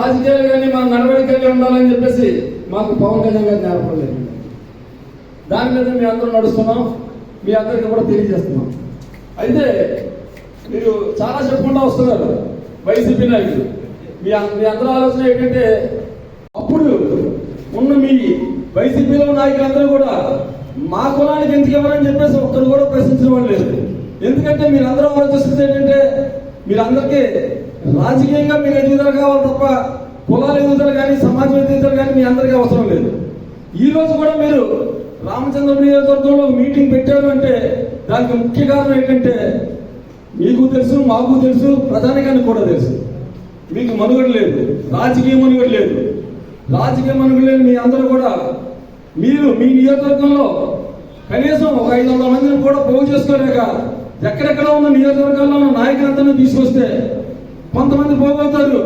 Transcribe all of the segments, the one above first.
రాజకీయాలు కానీ మన నడవడికలే ఉండాలని చెప్పేసి మాకు పవన్ కళ్యాణ్ గారు నేర్పలేదు. దాని మీద మీ అందరూ నడుస్తున్నాం, మీ అందరికీ కూడా తెలియజేస్తున్నాం. అయితే మీరు చాలా చెప్పుకుంటూ వస్తున్నారు వైసీపీ నాయకులు. మీ అందరూ ఆలోచన ఏంటంటే అప్పుడు ఉన్న మీ వైసీపీలో నాయకులందరూ కూడా మా కులానికి ఎందుకు ఇవ్వరని చెప్పేసి ఒక్కరు కూడా ప్రశ్నించడం లేదు. ఎందుకంటే మీరందరూ ఆలోచిస్తుంది ఏంటంటే మీరందరికీ రాజకీయంగా మీరు ఎదుగుదల కావాలి తప్ప కులాల ఎదుగుదల కానీ సమాజం ఎదుగుదల కానీ మీ అందరికీ అవసరం లేదు. ఈ రోజు కూడా మీరు రామచంద్రపురం నియోజకవర్గంలో మీటింగ్ పెట్టారు అంటే దానికి ముఖ్య కారణం ఏంటంటే మీకు తెలుసు, మాకు తెలుసు, ప్రజానికానికి కూడా తెలుసు, మీకు మనుగడ లేదు, రాజకీయ మనుగడ లేదు. రాజకీయ మనుగడ లేదు మీ అందరూ కూడా మీరు మీ నియోజకవర్గంలో కనీసం ఒక 500 మందిని కూడా పోగు చేసుకోలేక ఎక్కడెక్కడ ఉన్న నియోజకవర్గాల్లో ఉన్న నాయకులందరినీ తీసుకొస్తే కొంతమంది పోగవుతారు.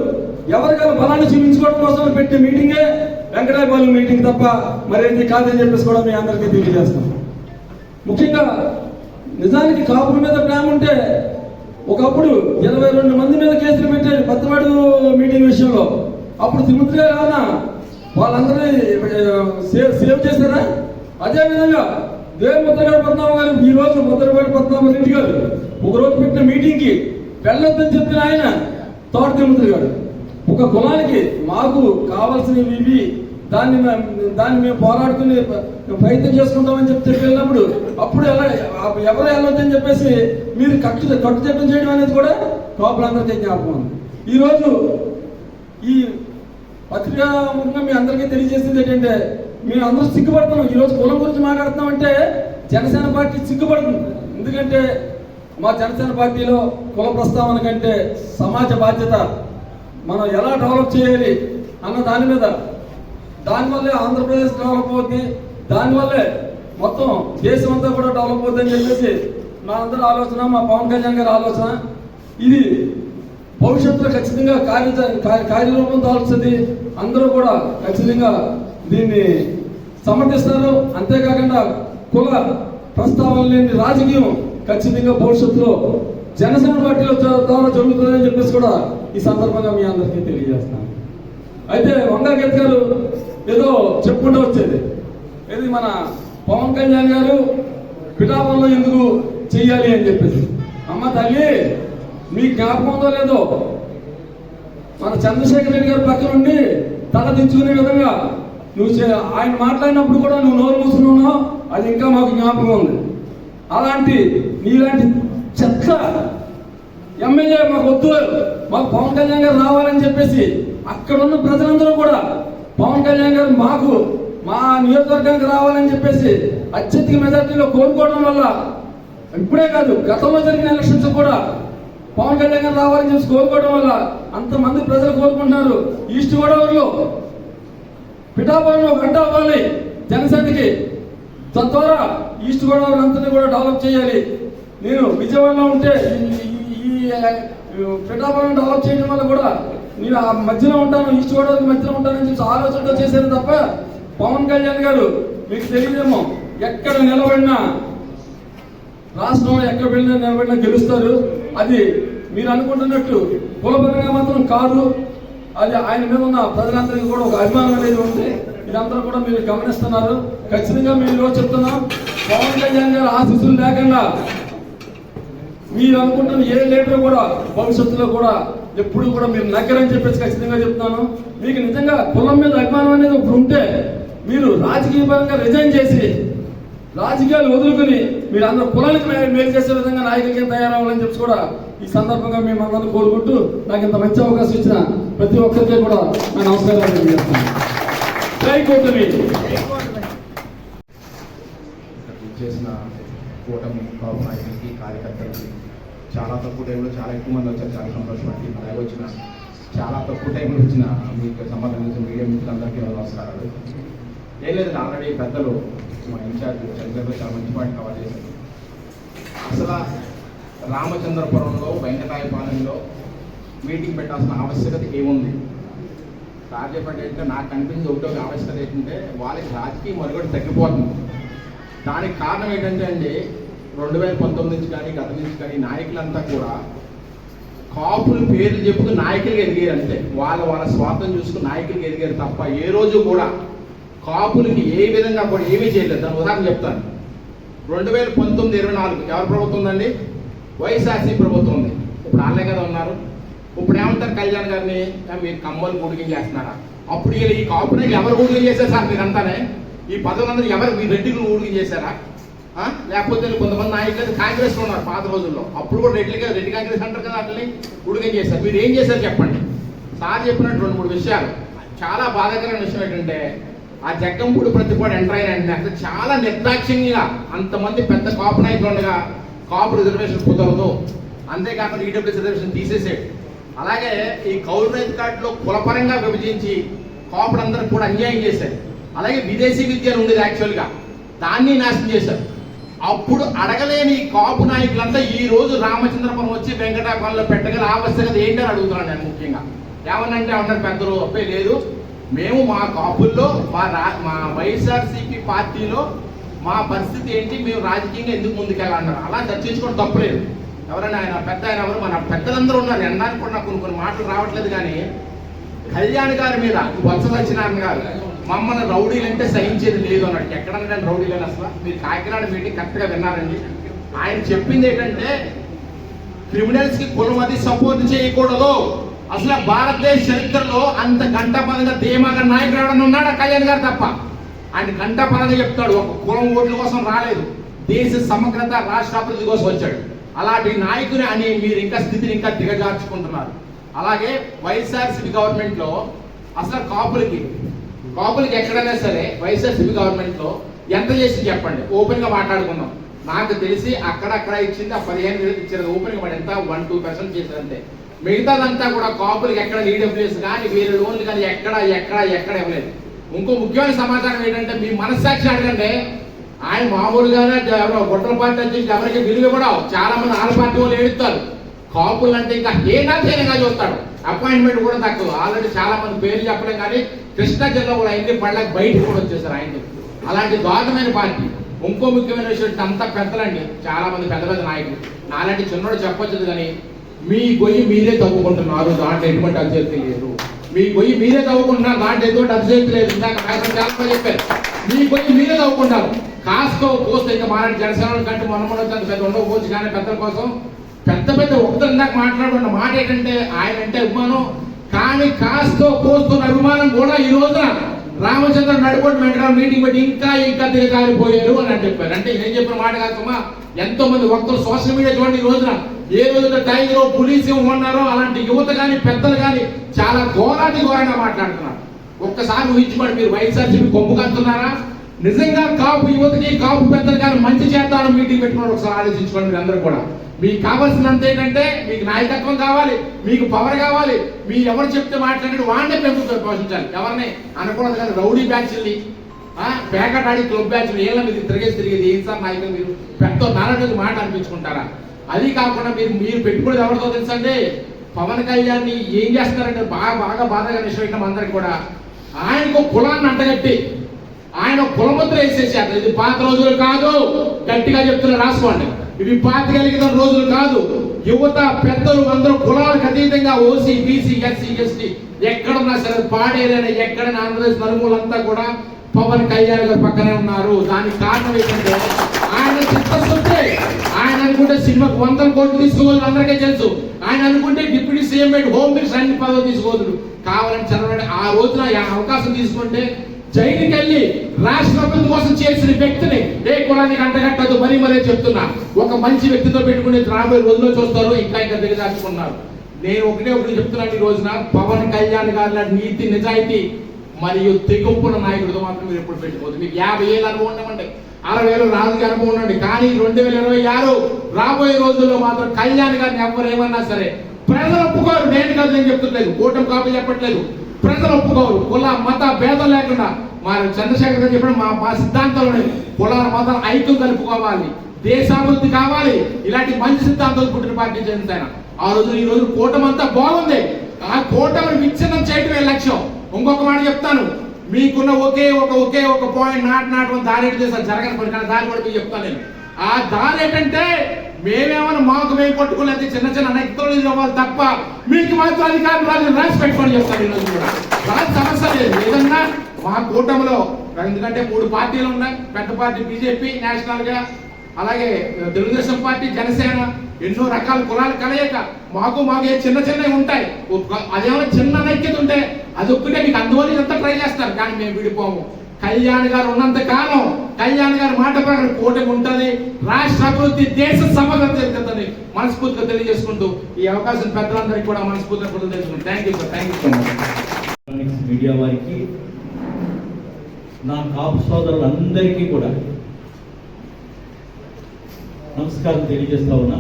ఎవరికైనా బలాన్ని చూపించుకోవడం కోసం పెట్టే మీటింగే వెంకటాయపాలెం మీటింగ్ తప్ప మరేంది కాదని చెప్పేసి కూడా మీ అందరికీ తెలియజేస్తాం. ముఖ్యంగా నిజానికి కాపుల మీద ప్రేమ ఉంటే ఒకప్పుడు 22 మంది మీద కేసులు పెట్టారు పత్తవాడు మీటింగ్ విషయంలో. అప్పుడు తిరుమతి గారు ఏమన్నా వాళ్ళందరినీ సేవ్ చేశారా? అదేవిధంగా ముద్రగడ పద్మనాభం గారు ఈ రోజు ముద్రగడ పద్మనాభం రెడ్డి గారు ఒకరోజు పెట్టిన మీటింగ్కి వెళ్ళొద్దని చెప్పిన ఆయన తోట తిరుమతి గారు ఒక కులానికి మాకు కావాల్సినవి ఇవి దాన్ని మేము పోరాడుకుని ప్రయత్నం చేసుకుంటామని చెప్పి వెళ్ళినప్పుడు అప్పుడు ఎవరు వెళ్ళొద్దని చెప్పేసి మీరు కట్టుచట్టం చేయడం అనేది కూడా కాపులందరికీ జ్ఞాపకం ఉంది. ఈరోజు ఈ పత్రికా ముఖ్యంగా మీ అందరికీ తెలియజేసింది ఏంటంటే మేము అందరూ సిగ్గుపడుతున్నాం. ఈరోజు కులం గురించి మాట్లాడుతున్నామంటే జనసేన పార్టీ సిగ్గుపడుతుంది. ఎందుకంటే మా జనసేన పార్టీలో కుల ప్రస్తావన కంటే సమాజ బాధ్యత మనం ఎలా డెవలప్ చేయాలి అన్న దాని మీద, దానివల్లే ఆంధ్రప్రదేశ్ డెవలప్ అవుతుంది, దానివల్లే మొత్తం దేశం అంతా కూడా డెవలప్ అవుతుంది అని చెప్పేసి మా అందరి ఆలోచన, మా పవన్ కళ్యాణ్ గారి ఆలోచన. ఇది భవిష్యత్తులో ఖచ్చితంగా కార్యరూపం దాల్చుతుంది. అందరూ కూడా ఖచ్చితంగా దీన్ని సమర్థిస్తారు. అంతేకాకుండా కుల ప్రస్తావన లేని రాజకీయం ఖచ్చితంగా భవిష్యత్తులో జనసేన పార్టీలో ద్వారా జరుగుతుందని చెప్పేసి కూడా ఈ సందర్భంగా మీ అందరికీ తెలియజేస్తాను. అయితే వంగాగీత గారు ఏదో చెప్పుకుంటూ వచ్చేది, ఇది మన పవన్ కళ్యాణ్ గారు పిఠాపురంలో ఎందుకు చెయ్యాలి అని చెప్పేసి. అమ్మ తల్లి మీ జ్ఞాపకంతో లేదో మన చంద్రశేఖర్ రెడ్డి గారు పక్కన ఉండి తల దించుకునే విధంగా నువ్వు ఆయన మాట్లాడినప్పుడు కూడా నువ్వు నోరు మూసుకున్నావు, అది ఇంకా మాకు జ్ఞాపకం ఉంది. అలాంటి నీలాంటి చెత్త ఎమ్మెల్యే మాకు వద్దు, మాకు పవన్ కళ్యాణ్ గారు రావాలని చెప్పేసి అక్కడ ఉన్న ప్రజలందరూ కూడా పవన్ కళ్యాణ్ గారు మాకు మా నియోజకవర్గానికి రావాలని చెప్పేసి అత్యధిక మెజార్టీలో కోరుకోవడం వల్ల ఇప్పుడే కాదు గతంలో జరిగిన ఎలక్షన్స్ కూడా పవన్ కళ్యాణ్ గారు రావాలని చెప్పి కోరుకోవడం వల్ల అంతమంది ప్రజలు కోరుకుంటున్నారు. ఈస్ట్ గోదావరిలో పిఠాపురంలో గంట అవ్వాలి జనసేనకి, తద్వారా ఈస్ట్ గోదావరి అంతని కూడా డెవలప్ చేయాలి. నేను విజయవాడలో ఉంటే ఈ పిఠాపురం డెవలప్ చేయడం వల్ల కూడా నేను ఆ మధ్యలో ఉంటాను, ఈస్ట్ గోదావరి మధ్యలో ఉంటానని చెప్పి ఆలోచనతో చేశారు తప్ప పవన్ కళ్యాణ్ గారు మీకు తెలియదేమో ఎక్కడ నిలబడినా రాష్ట్రంలో ఎక్కడ వెళ్ళినా నిలబడినా గెలుస్తారు. అది మీరు అనుకుంటున్నట్టు కులపరంగా మాత్రం కాదు. అది ఆయన మీద ఉన్న ప్రజలందరికీ కూడా ఒక అభిమానం అనేది ఉంది. ఇదంతా కూడా మీరు గమనిస్తున్నారు. ఖచ్చితంగా మీరు ఈరోజు చెప్తున్నాం, పవన్ కళ్యాణ్ గారు ఆశీస్సులు లేకుండా మీరు అనుకుంటున్న ఏ లీడర్ కూడా భవిష్యత్తులో కూడా ఎప్పుడు కూడా మీరు నగ్గరని చెప్పేసి ఖచ్చితంగా చెప్తున్నాను. మీకు నిజంగా కులం మీద అభిమానం అనేది ఒకటి ఉంటే మీరు రాజకీయ పరంగా రిజైన్ చేసి రాజకీయాలు వదులుకుని మీరు అందరూ కులానికి మేలు చేసే విధంగా నాయకులకి తయారవ్వాలని చెప్పి కూడా ఈ సందర్భంగా మేము అందరినీ కోరుకుంటూ నాకు ఇంత మంచి అవకాశం ఇచ్చిన ప్రతి ఒక్కరికి కూడా నా నమస్కారాలు తెలియజేస్తున్నాను. జై కూటమి. చేసిన కూటమి నాయకులకి కార్యకర్తలకి చాలా తక్కువ టైంలో చాలా ఎక్కువ మంది వచ్చారు, చాలా సంతోషపడి. అలాగే వచ్చిన చాలా తక్కువ టైంలో వచ్చిన మీకు సంబంధించిన మీడియా మిత్రులందరికీ నమస్కారాలు. ఏం లేదు, ఆల్రెడీ పెద్దలు మా ఇన్ఛార్జ్ చంద్రబాబు చాలా మంచి పాయింట్ కవర్ చేశారు. అసలు రామచంద్రపురంలో వెంకటాయపాలెంలో మీటింగ్ పెట్టాల్సిన ఆవశ్యకత ఏముంది? రాజపేట అంటే నాకు కనిపించింది ఒకటో ఆవశ్యకత ఏంటంటే వాళ్ళకి రాజకీయ మనుగడ తగ్గిపోతుంది. దానికి కారణం ఏంటంటే అండి 2019 నుంచి కానీ గత నుంచి కానీ నాయకులంతా కూడా కాపులు పేర్లు చెప్పుకుని నాయకులుగా ఎదిగారు అంతే. వాళ్ళ స్వార్థం చూసుకుని నాయకులుగా ఎదిగారు తప్ప ఏ రోజు కూడా కాపులకి ఏ విధంగా కూడా ఏమీ చేయలేదు. దాని ఉదాహరణ చెప్తాను. 2019-24 ఎవరి ప్రభుత్వం ఉందండి? వైఎస్ఆర్సీ ప్రభుత్వం ఉంది. ఇప్పుడు వాళ్ళే కదా ఉన్నారు. ఇప్పుడు ఏమంటారు కళ్యాణ్ గారిని, మీరు కమ్మలు గుడికి చేస్తున్నారా? అప్పుడు ఈ కాపుని ఎవరు ఊడికి చేశారు సార్? మీరు అంతానే ఈ పదవులందరూ ఎవరు మీ రెడ్డిలు ఊడికి చేశారా? లేకపోతే కొంతమంది నాయకులు కాంగ్రెస్ లో ఉన్నారు పాత రోజుల్లో, అప్పుడు కూడా రెడ్డి కాంగ్రెస్ అంటారు కదా, అట్లని ఊడికి చేశారు. మీరు ఏం చేశారు చెప్పండి. సార్ చెప్పినట్టు 2-3 విషయాలు. చాలా బాధాకరమైన విషయం ఏంటంటే ఆ జగ్గంపూడి ప్రతిపాడు ఎంటర్ అయిన అసలు చాలా నిర్దాక్షిణ్యంగా అంతమంది పెద్ద కాపు నాయకులు ఉండగా కాపు రిజర్వేషన్ కుదరదు, అంతేకాకుండా ఈడబ్ల్యూఎస్ రిజర్వేషన్ తీసేసాడు. అలాగే ఈ కౌలు రైతు కార్డులో కులపరంగా విభజించి కాపులందరూ కూడా అన్యాయం చేశారు. అలాగే విదేశీ విద్యలు ఉండేది యాక్చువల్గా, దాన్ని నాశనం చేశారు. అప్పుడు అడగలేని కాపు నాయకులంతా ఈ రోజు రామచంద్రపురం వచ్చి వెంకటాపురంలో పెట్టగల ఆవశ్యకత ఏంటని అడుగుతున్నాను నేను ముఖ్యంగా. ఏమనంటే అన్నారు పెద్దలు, అప్పే లేదు, మేము మా కాపుల్లో మా వైఎస్ఆర్సీపీ పార్టీలో మా పరిస్థితి ఏంటి, మేము రాజకీయంగా ఎందుకు ముందుకెళ్ళాలన్నారు. అలా చర్చించుకోవడం తప్పలేదు. ఎవరైనా ఆయన ఎవరు మన పెద్దలందరూ ఉన్నారు. ఎన్నానికి కూడా నాకు కొన్ని మాటలు రావట్లేదు. కానీ కళ్యాణ్ గారి మీద బొత్స సత్యనారాయణ గారు మమ్మల్ని రౌడీలు అంటే సహించేది లేదు అన్నాడు. ఎక్కడన్నా రౌడీలని అసలు మీరు కాకినాడ మీటింగ్ కరెక్ట్గా విన్నారండి. ఆయన చెప్పింది ఏంటంటే క్రిమినల్స్ కి కులం అది సపోర్ట్ చేయకూడదు. అసలు భారతదేశ చరిత్రలో అంత గంటపరంగా ధీమాగా నాయకుడు ఎవడన్నా ఉన్నాడా? కళ్యాణ్ గారు తప్ప. ఆయన గంటపరంగా చెప్తాడు. ఒక కులం ఓట్ల కోసం రాలేదు, దేశ సమగ్రత రాష్ట్ర అభివృద్ధి కోసం వచ్చాడు. అలాంటి నాయకుని అని మీరు ఇంకా స్థితిని ఇంకా దిగజార్చుకుంటున్నారు. అలాగే వైఎస్ఆర్సీపీ గవర్నమెంట్ లో అసలు కాపులకి ఎక్కడైనా సరే వైఎస్ఆర్సీపీ గవర్నమెంట్ లో ఎంత చేసి చెప్పండి, ఓపెన్ గా మాట్లాడుకున్నాం. నాకు తెలిసి అక్కడక్కడ ఇచ్చింది ఆ 15,000 ఇచ్చారు. ఓపెన్ గా ఎంత 1-2% చేశారు అంతే. మిగతాదంతా కూడా కాపులకి ఎక్కడ ఈడబ్ల్యూఎస్ కానీ వేరే లోన్లు కానీ ఎక్కడ ఇవ్వలేదు. ఇంకో ముఖ్యమైన సమాచారం ఏంటంటే మీ మనస్సాక్షి అడగండి. ఆయన మామూలుగానే గొడ్డల పార్టీ అధ్యక్షుడు ఎవరికి విలువ కూడా చాలా మంది ఆల పార్టీ వాళ్ళు ఏడుస్తారు. కాపులు అంటే ఇంకా హీనంగా చూస్తాడు. అపాయింట్మెంట్ కూడా తక్కువ. ఆల్రెడీ చాలా మంది పేర్లు చెప్పలేం కానీ కృష్ణా జిల్లా కూడా అయింది, పళ్ళకి బయటకు కూడా వచ్చేసారు ఆయన. అలాంటి దారుణమైన పార్టీ. ఇంకో ముఖ్యమైన విషయం అంతా పెద్దలండి, చాలా మంది పెద్ద నాయకులు. నాలాంటి చిన్నోడు చెప్పొచ్చు కానీ మీ గొయ్యి మీరే తవ్వుకుంటున్నారు, దాంట్లో ఎటువంటి అభ్యర్థి లేదు. మీ గొయ్యి మీరే తవ్వుకుంటున్నారు, దాంట్లో ఎటువంటి అభ్యర్థి లేదు. ఇందాక చాలా చెప్పారు, మీ గొయ్యి మీరే తవ్వుకుంటారు. కాస్తో పోస్తే ఇంకా మాట్లాడి జనసేన కంటే మొన్న పెద్ద ఉండకపోవచ్చు కానీ పెద్దల కోసం పెద్ద ఒకటి ఇందాక మాట్లాడుకున్న మాట ఏంటంటే ఆయన అంటే అభిమానం, కానీ కాస్తో పోస్తున్న అభిమానం కూడా ఈ రోజున రామచంద్ర నడుపటి వెంకటరావు మీటింగ్ పెట్టి ఇంకా దిగజారిపోయారు అని చెప్పారు. అంటే నేను చెప్పిన మాట కాదమ్మా, ఎంతో మంది వక్తలు సోషల్ మీడియా చూడండి. ఈ రోజున ఏ రోజున టైగర్ పోలీసు ఉన్నారో అలాంటి యువత కానీ పెద్దలు కానీ చాలా ఘోరంగా మాట్లాడుతున్నారు. ఒక్కసారి ఊహించుకోండి, మీరు వైఎస్ఆర్సీపీ కొమ్ము కడుతున్నారా? నిజంగా కాపు యువతకి కాపు పెద్దలు కానీ మంచి చేద్దామని మీటింగ్ పెట్టుకున్నారు. ఒకసారి ఆలోచించుకోండి మీరు అందరూ కూడా. మీకు కావాల్సినంత ఏంటంటే మీకు నాయకత్వం కావాలి, మీకు పవర్ కావాలి. మీరు ఎవరు చెప్తే మాట్లాడి వాడినే పెంపుతో పోషించాలి. ఎవరిని అనకూడదు కానీ రౌడీ బ్యాచ్ల్ని పేకట్ ఆడి క్లబ్ బ్యాచ్లు ఏళ్ళ మీద తిరిగేది ఏం సార్ నాయకులు మీరు పెద్ద నారాయణ మాట అనిపించుకుంటారా? అది కాకుండా మీరు పెట్టుకునేది ఎవరితో తెలుసండి, పవన్ కళ్యాణ్ ఏం చేస్తారంటే బాగా బాధగా విషయం అందరికి కూడా ఆయనకు కులాన్ని అంటగట్టి ఆయన కులముద్ర వేసేసారు. ఇది పాత రోజులు కాదు, గట్టిగా చెప్తున్న రాసుకోండి. ఇవి పాతికలిగిన రోజులు కాదు. యువత పెద్దలు అందరూ కులాలకు అతీతంగా ఓసీ బీసీ ఎస్సీ ఎస్టీ ఎక్కడున్నా సరే పాడేరైనా ఎక్కడైనా ఆంధ్రప్రదేశ్ నలుమూలంతా కూడా పవన్ కళ్యాణ్ గారు పక్కనే ఉన్నారు. దానికి కారణం ఏంటంటే ఆయన చిత్తశుద్ధి. ఆయన అనుకుంటే సినిమాకు 100 కోట్లు తీసుకోవాలి అందరికీ తెలుసు. ఆయన అనుకుంటే డిప్యూటీ సీఎం హోమ్ మినిస్టర్ అన్ని పదవులు తీసుకోవద్దు. కావాలని చదవండి. ఆ రోజున అవకాశం తీసుకుంటే జైలుకి వెళ్ళి రాష్ట్ర అభివృద్ధి కోసం చేసిన వ్యక్తిని ఏ కులానికి అంటగట్టదు. మరీ చెప్తున్నా, ఒక మంచి వ్యక్తితో పెట్టుకుని రాబోయే రోజుల్లో చూస్తారు ఇంకా దిగజార్చుకున్నారు. నేను ఒకటి చెప్తున్నాను, ఈ రోజున పవన్ కళ్యాణ్ గారి నీతి నిజాయితీ మరియు తెగుంపున నాయకుడితో మాత్రం మీరు ఎప్పుడు పెట్టుకోవద్దు. మీకు 50,000 అనుభవం ఉండమండి, 60,000 రాజకీయ అనుభవం ఉండండి, కానీ 2026 రాబోయే రోజుల్లో మాత్రం కళ్యాణ్ గారిని ఎవరు ఏమన్నా సరే ప్రజలు ఒప్పుకోరు. నేను కాదు, నేను చెప్తులేదు, కూటమి కాపీ చెప్పట్లేదు. ప్రజలు ఒప్పుకోరు. కుల మత భేదం లేకుండా మా చంద్రశేఖర్ గారు చెప్పిన మా సిద్ధాంతాలు కులాల మతాల ఐక్యం కలుపుకోవాలి, దేశాభివృద్ధి కావాలి. ఇలాంటి మంచి సిద్ధాంతాలు పుట్టిన పార్టీ జనసేన. ఆ రోజు ఈ రోజు కూటమి అంతా బాగుంది. ఆ కూటమిని విచ్ఛిన్నం చేయటమే లక్ష్యం. ఇంకొక మాట చెప్తాను, మీకున్న ఒకే ఒక పాయింట్ నాటు దారి చేస్తారు జరగని పని, కానీ దారి కూడా మీకు చెప్తాను నేను. ఆ దాని ఏంటంటే మేమేమైనా మాకు మేము కొట్టుకోలేదు, చిన్న చిన్న నెక్తలు ఇవ్వాలి తప్ప మీకు మాత్రం అధికారులు రాజు రాసి పెట్టుకొని చెప్తారు. ఈరోజు కూడా రాజు సమస్య లేదు. ఏదన్నా మా కూటమిలో ఎందుకంటే 3 పార్టీలు ఉన్నాయి. పెద్ద పార్టీ బీజేపీ నేషనల్ గా, అలాగే తెలుగుదేశం పార్టీ, జనసేన, ఎన్నో రకాల కులాలు కలయిక. మాకు చిన్న చిన్నవి ఉంటాయి. అదేమైనా చిన్న నైక్యత ఉంటే అది ఒక్కటే మీకు అందువల్ల ఇదంతా ట్రై చేస్తారు. కానీ మేము విడిపోము. కళ్యాణ్ గారు ఉన్నంత కాలం కళ్యాణ్ గారి మాట ప్రకారం కూటమి ఉంటుంది. రాష్ట్ర అభివృద్ధి, దేశ సమగ్రత జరుగుతుందని మనస్ఫూర్తిగా తెలియజేసుకుంటూ ఈ అవకాశం పెద్దలందరికీ కూడా మనస్ఫూర్తిగా తెలియజేసుకుంటాం. Thank you sir. Thank you so much. Media వారికి, నా కాపు సోదరులందరికీ కూడా నమస్కారం తెలియజేస్తా ఉన్నా.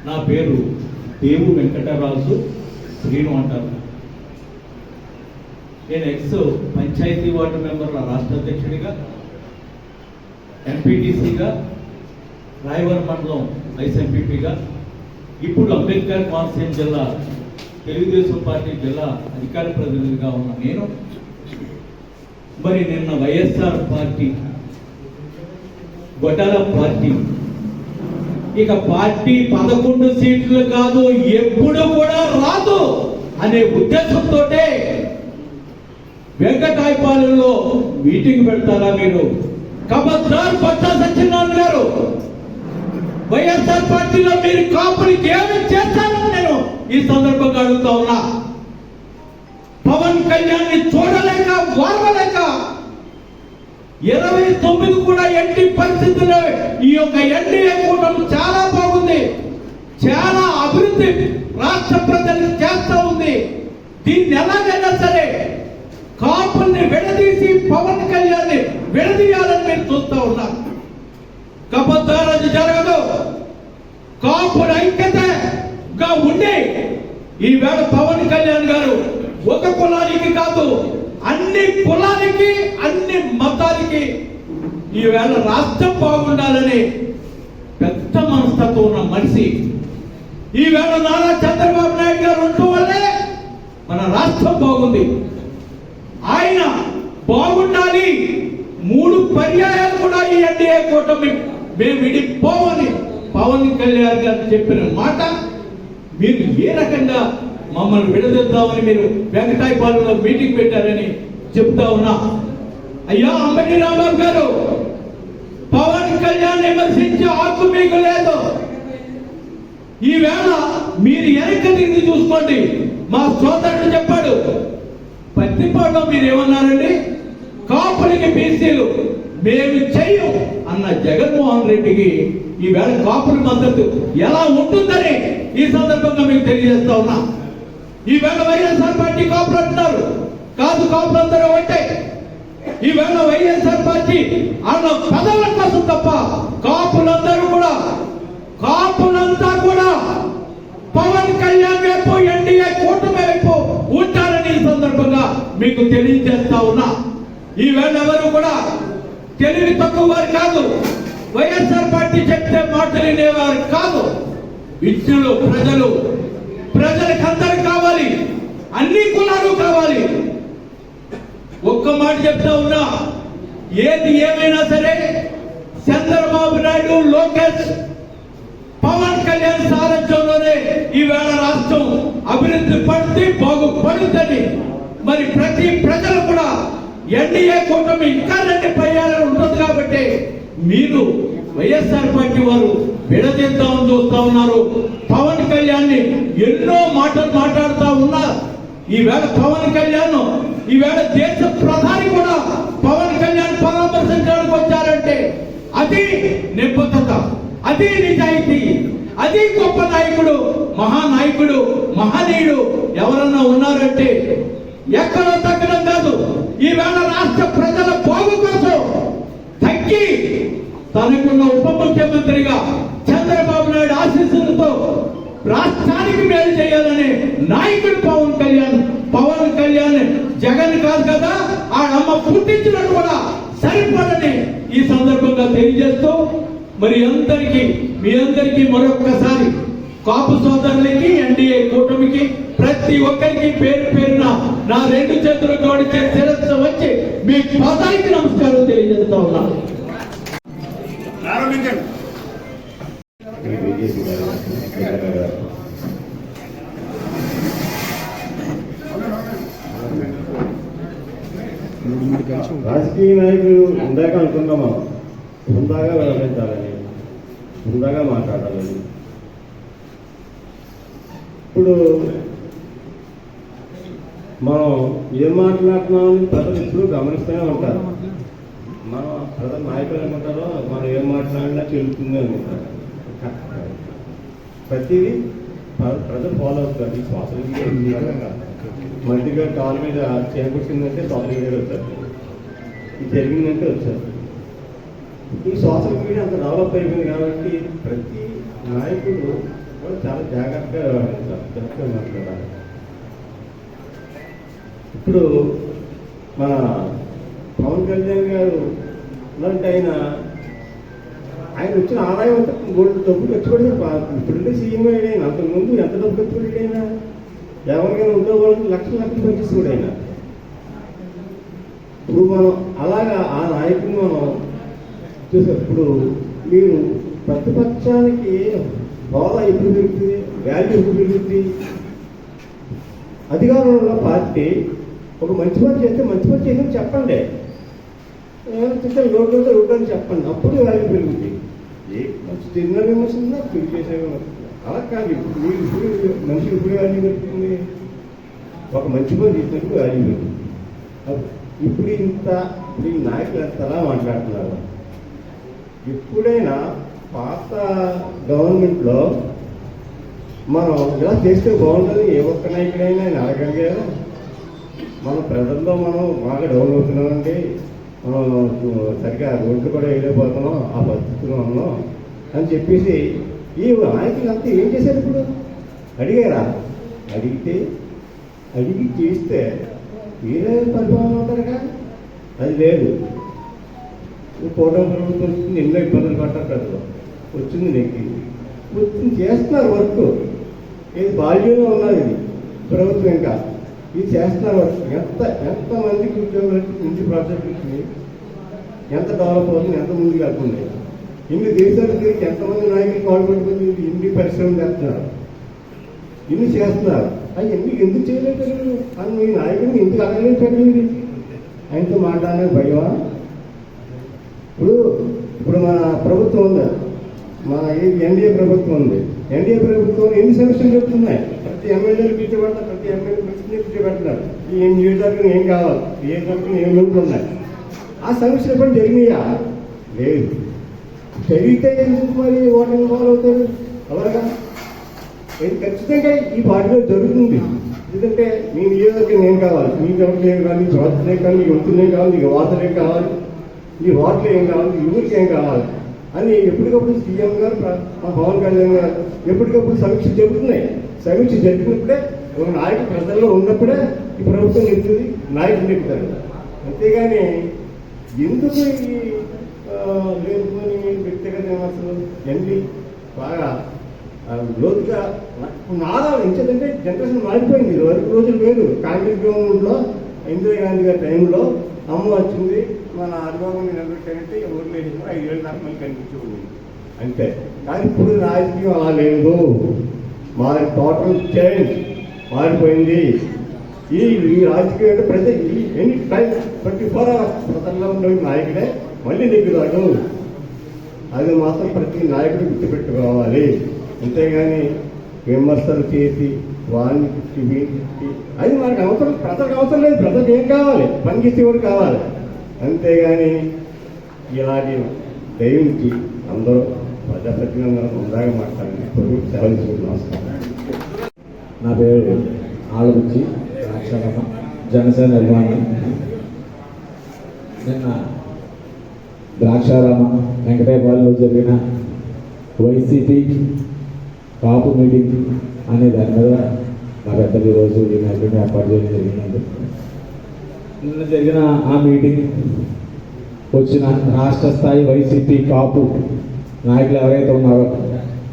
నా పేరు దేవు వెంకటరాజు శ్రీను అంటారు. నేను ఎక్స్ పంచాయతీ వార్డు మెంబర్ల రాష్ట్ర అధ్యక్షుడిగా, ఎంపీటీసీగా, రాయవరం మండలం వైస్ ఎంపీపీగా, ఇప్పుడు అంబేద్కర్ కోనసీమ జిల్లా తెలుగుదేశం పార్టీ జిల్లా అధికార ప్రతినిధిగా ఉన్న నేను మరి నిన్న వైఎస్ఆర్ పార్టీ గొడ్డల పార్టీ ఇక పార్టీ 11 సీట్లు కాదు ఎప్పుడు కూడా రాదు అనే ఉద్దేశంతో వెంకటాయపాలెంలో మీటింగ్ పెడతారా మీరు? ఖబర్దార్ బొత్స సత్యనారాయణ గారు, వైఎస్ఆర్ పార్టీలో మీరు కాపులకి ఏమి చేస్తారని నేను ఈ సందర్భంగా అడుగుతా ఉన్నా. పవన్ కళ్యాణ్ ని చూడలేక వారలేక 29 కూడా ఎట్టి పరిస్థితుల్లో ఈ యొక్క ఎన్డీఏ కూటమి చాలా బాగుంది, చాలా అభివృద్ధి రాష్ట్ర ప్రజలకు చేస్తా ఉంది. దీన్ని ఎలాగైనా సరే కాపుల్ని విడదీసి పవన్ కళ్యాణ్ ని విడదీయాలని మీరు చూస్తా ఉన్నారు. కబద్దారు, అది జరగదు. కాపుల ఐక్యతగా ఉండి ఈవేళ పవన్ కళ్యాణ్ గారు ఒక కులానికి కాదు, అన్ని కులానికి, అన్ని మతాలకి ఈవేళ రాష్ట్రం బాగుండాలని పెద్ద మనస్తత్వం ఉన్న మనిషి. ఈవేళ నారా చంద్రబాబు నాయుడు గారు ఉండటం వల్లే మన రాష్ట్రం బాగుంది. ఆయన బాగుండాలి. 3 పర్యాయాలు కూడా ఈ ఎన్డీఏ కూటమి మేము విడిపోవని పవన్ కళ్యాణ్ గారు చెప్పిన మాట మీరు ఏ రకంగా మమ్మల్ని విడదీద్దామని మీరు వెంకటాయపాలెంలో మీటింగ్ పెట్టారని చెప్తా ఉన్నా. అయ్యా అంబటి రాంబాబు గారు, పవన్ కళ్యాణ్ విమర్శించే హక్కు మీకు లేదు. ఈవేళ మీరు వెనక్కి తిరిగి చూసుకోండి. మా సోదరుడు చెప్పాడు, పత్తిపాడులో మీరు ఏమన్నారండి? కాపులకి బీసీలు మేము చెయ్యం అన్న జగన్మోహన్ రెడ్డికి ఈవేళ కాపుల మద్దతు ఎలా ఉంటుందని ఈ సందర్భంగా మీకు తెలియజేస్తా ఉన్నా. ఈవేళ వైఎస్ఆర్ పార్టీ కాపులు అంటున్నారు, కాదు కాపులందరూ ఒకటే. ఈవేళ వైఎస్ఆర్ పార్టీ అన్న పదవుల కోసం తప్ప కాపులంతా కూడా పవన్ కళ్యాణ్ వైపు, ఎన్డీఏ కూటమి వైపు ఉంటారని ఈ సందర్భంగా మీకు తెలియజేస్తా ఉన్నా. ఈవేళ ఎవరు కూడా తెలివి తక్కువ వారు కాదు, వైఎస్ఆర్ పార్టీ చెప్తే మాటలు వినేవారు కాదు. విద్యులు ప్రజలకు అందరూ కావాలి, అన్ని కులాలు కావాలి. ఒక్క మాట చెప్తా ఉన్నా, ఏది ఏమైనా సరే చంద్రబాబు నాయుడు, లోకేష్, పవన్ కళ్యాణ్ సారథ్యంలోనే ఈవేళ రాష్ట్రం అభివృద్ధి పడితే బాగుపడుతుంది. మరి ప్రతి ప్రజలు కూడా ఎన్డీఏ కూటమి ఇంకా 2 పర్యాయాలు ఉంటుంది కాబట్టి మీరు వైఎస్ఆర్ పార్టీ వారు విడదీద్దామని చూస్తా ఉన్నారు. పవన్ కళ్యాణ్ ని ఎన్నో మాటలు మాట్లాడుతూ ఉన్నారు. ఈవేళ పవన్ కళ్యాణ్, ఈవేళ దేశ ప్రధాని కూడా పవన్ కళ్యాణ్ పరామర్శించడానికి వచ్చారంటే అది నిబద్ధత, అది నిజాయితీ, అది గొప్ప నాయకుడు, మహానాయకుడు, మహనీయుడు ఎవరన్నా ఉన్నారంటే ఎక్కడో తగ్గడం కాదు. ఈవేళ రాష్ట్ర ప్రజల బాగు కోసం తగ్గి తనకున్న ఉప ముఖ్యమంత్రిగా చంద్రబాబు నాయుడు ఆశీస్సులతో రాష్ట్రానికి మేలు చేయాలనే నాయకుడు పవన్ కళ్యాణ్ జగన్ కాదు కదా, ఆ అమ్మ పుట్టించినట్టు కూడా సరిపడని ఈ సందర్భంగా తెలియజేస్తూ మరి మీ అందరికీ మరొక్కసారి కాపు సోదరులకి, ఎన్డీఏ కూటమికి, ప్రతి ఒక్కరికి పేరున నా 2 చేతులు జోడించే శిరస్సు వచ్చి మీ పదానికి నమస్కారం తెలియజేస్తా ఉన్నాను. రాజకీయ నాయకులు ఇందాక అనుకున్నాం మనం హుందాగా వ్యవహరించాలని, హుందాగా మాట్లాడాలని. ఇప్పుడు మనం ఏం మాట్లాడుతున్నామని ప్రజలు ఇప్పుడు గమనిస్తూనే ఉంటారు. మనం ప్రజల నాయకులు అనుకుంటారో మనం ఏం మాట్లాడినా చెల్లుతుంది అనుకుంటారు. ప్రతిదీ ప్రజలు ఫాలో అవుతారు. ఈ సోషల్ మీడియా మంచిగా కాల్ మీద చేకూర్చిందంటే సోషల్ మీడియాలో వచ్చారు, ఇది జరిగిందంటే వచ్చారు. ఈ సోషల్ మీడియా అంత డెవలప్ అయిపోయింది కాబట్టి ప్రతి నాయకుడు కూడా చాలా జాగ్రత్తగా వ్యవహరించాలి, జాగ్రత్తగా మాట్లాడాలి. ఇప్పుడు మన పవన్ కళ్యాణ్ గారు అంటే ఆయన వచ్చిన ఆదాయం అంతా గోల్డ్ డబ్బు ఖర్చు పెడతారు. ఇప్పుడుంటే సీఎం అయ్యాడు. అంతకుముందు ఎంత డబ్బు ఖర్చు పెట్టాయినా ఎవరికైనా ఉంటే వాళ్ళకి లక్షలు పనిచేసి కూడా అయినా. ఇప్పుడు మనం అలాగా ఆ నాయకుని మనం చూసాం. ఇప్పుడు మీరు ప్రతిపక్షానికి హోదా ఎప్పుడు పెరుగుతుంది, వాల్యూ ఎప్పుడు పెరుగుతుంది? అధికారంలో ఉన్న పార్టీ ఒక మంచి పని చేస్తే మంచి పని చేసి చెప్పండి, చిన్న లోటు అని చెప్పండి, అప్పుడు వాల్యూ పెరుగుతుంది. ఏ మంచి చిన్న విమర్శ ఫిల్ చేసే అలా కాదు. ఇప్పుడు మీరు ఇప్పుడు మనిషి ఇప్పుడు వాల్యూ పెరుగుతుంది, ఒక మంచి పని చేసినప్పుడు వాల్యూ పెరుగుతుంది. ఇప్పుడు ఈ నాయకులు ఎంతలా మాట్లాడుతున్నారు. ఎప్పుడైనా పాత గవర్నమెంట్లో మనం ఇలా చేస్తే బాగుంటుంది ఏ ఒక్క నాయకుడైనా ఆయన అడగలిగారు. మన ప్రజల్లో మనం బాగా డెవలప్ అవుతున్నామండి, మనం సరిగ్గా రోడ్లు కూడా వేయలేకపోతున్నాం, ఆ పరిస్థితిలో ఉన్నాం అని చెప్పేసి ఈ నాయకులు అంతా ఏం చేశారు? ఇప్పుడు అడిగారా? అడిగి చేస్తే మీరే పరిపాలన అవుతారుగా. అది లేదు. కూటమి ప్రభుత్వం వచ్చింది, ఎన్నో ఇబ్బందులు పడ్డారు ప్రజలు, వచ్చింది నెక్కింది, వచ్చింది చేస్తున్నారు వర్క్. ఇది బాల్యంలో ఉన్నది ఇది ప్రభుత్వం, ఇంకా ఇది చేస్తున్నారు వర్క్. ఎంతమందికి ఉద్యోగాలు మంచి ప్రాజెక్టులు వచ్చినాయి, ఎంత డెవలప్ అవుతుంది, ఎంత ముందుకు వెళ్తుంది. ఇన్ని దేశాలు తిరిగి ఎంతమంది నాయకులు పాల్పడుతుంది, ఇన్ని పరిశ్రమలు చేస్తున్నారు, ఇన్ని చేస్తున్నారు. అది ఎందుకు చేయలేదు అని మీ నాయకుడిని ఎందుకు అడగలేదు? ఆయనతో మాట్లాడడానికి భయమా? ఇప్పుడు మన ప్రభుత్వం ఉంది, మన ఎన్డీఏ ప్రభుత్వం ఉంది. ఎన్డీఏ ప్రభుత్వం ఎన్ని సమస్యలు చెప్తున్నాయి. ప్రతి ఎమ్మెల్యేలు కూర్చోబెడతారు, ప్రతి ఎమ్మెల్యే ప్రశ్న కూర్చోబెడుతున్నారు. ఏం నియోజకవర్గం ఏం కావాలి, ఏ కంపెనీ ఏం లోట్లు ఉన్నాయి. ఆ సమస్యలు ఎప్పుడు జరిగినాయా? లేదు. జరిగితే ఎందుకు మరి ఓటమి ఫాలో అవుతారు? అలాగా ఖచ్చితంగా ఈ పార్టీలో జరుగుతుంది. ఎందుకంటే మీ నియోజకవర్గం ఏం కావాలి, మీకు ఎవరికి ఏం కావాలి, నీకు వార్తలు ఏం కావాలి, నీకు వృత్తులు ఏం కావాలి, నీకు వార్తలు ఏం కావాలి, నీ వార్తలు ఏం కావాలి, ఊరికి ఏం కావాలి అని ఎప్పటికప్పుడు సీఎం గారు, మా పవన్ కళ్యాణ్ గారు ఎప్పటికప్పుడు సమీక్ష జరుగుతున్నాయి. సమీక్ష జరిగినప్పుడే ఒక నాయకుడు ప్రజల్లో ఉన్నప్పుడే ఈ ప్రభుత్వం నెక్కుతుంది, నాయకుడు నెక్కుతారు. అంతేగాని ఎందుకు ఈ లేని వ్యక్తిగత విమర్శలు ఎన్ని బాగా లోతుగా నారాలు ఎంచేదంటే జనరేషన్ మారిపోయింది. వరకు రోజులు వేరు. కాంగ్రెస్ గవర్నమెంట్లో ఇందిరాగాంధీ గారి టైంలో అమ్మ వచ్చింది, మన అనుభవాన్ని నిలబెట్టారంటే ఓట్లు వేసిన 5 ఏళ్ళ దాకా మళ్ళీ కనిపించుకుంది అంతే. కానీ ఇప్పుడు రాజకీయం అలా లేదు, టోటల్ చేంజ్ మారిపోయింది. ఈ రాజకీయం అంటే ప్రతి ఎనీ టైం 24 hours ప్రజల్లో ఉండే నాయకుడే మళ్ళీ నెగ్గుతాడు. అది మాత్రం ప్రతి నాయకుడు గుర్తుపెట్టుకోవాలి. అంతేగాని విమర్శలు చేసి వాడిని తిట్టి అది మనకు అవసరం, ప్రజలకు అవసరం లేదు. ప్రజలకు ఏం కావాలి? పనిచేసేవాడు కావాలి. అంతేగాని ఇలాంటి దయించి అందరూ ప్రజాప్రతినిధులందరూ ముందాగా మాట్లాడండి. సెలవుకుంటున్నాం. నా పేరు ఆలగుచ్చి రాక్షరమ్మ, జనసేన అభిమాని. నిన్న ద్రాక్షారామ వెంకటేపాలలో జరిగిన వైసీపీ కాపు మీటింగ్ అనే దాని మీద నా పెద్దలు ఈరోజు ఈ మీటింగ్ ఏర్పాటు చేయడం జరిగిందండి. నిన్న జరిగిన ఆ మీటింగ్ వచ్చిన రాష్ట్ర స్థాయి వైసీపీ కాపు నాయకులు ఎవరైతే ఉన్నారో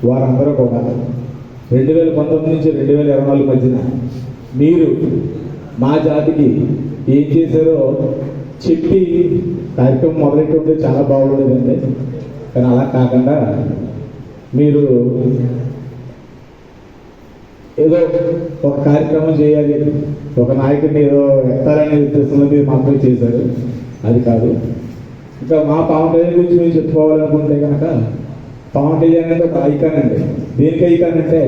వారందరూ కూడా 2019 నుంచి 2024 మధ్యన మీరు మా జాతికి ఏం చేశారో చెప్పి కార్యక్రమం మొదలెట్టి ఉంటే చాలా బాగుండేదండి. కానీ అలా కాకుండా మీరు ఏదో ఒక కార్యక్రమం చేయాలి, ఒక నాయకుడిని ఏదో ఎత్తాలనే ఉద్దేశంలో మీరు మాత్రం చేశారు. అది కాదు. ఇంకా మా పవన్ కళ్యాణ్ గురించి మేము చెప్పుకోవాలనుకుంటే కనుక పవన్ కళ్యాణ్ అనేది ఒక ఐకాన్ అండి. దేనికి ఐకాన్ అంటే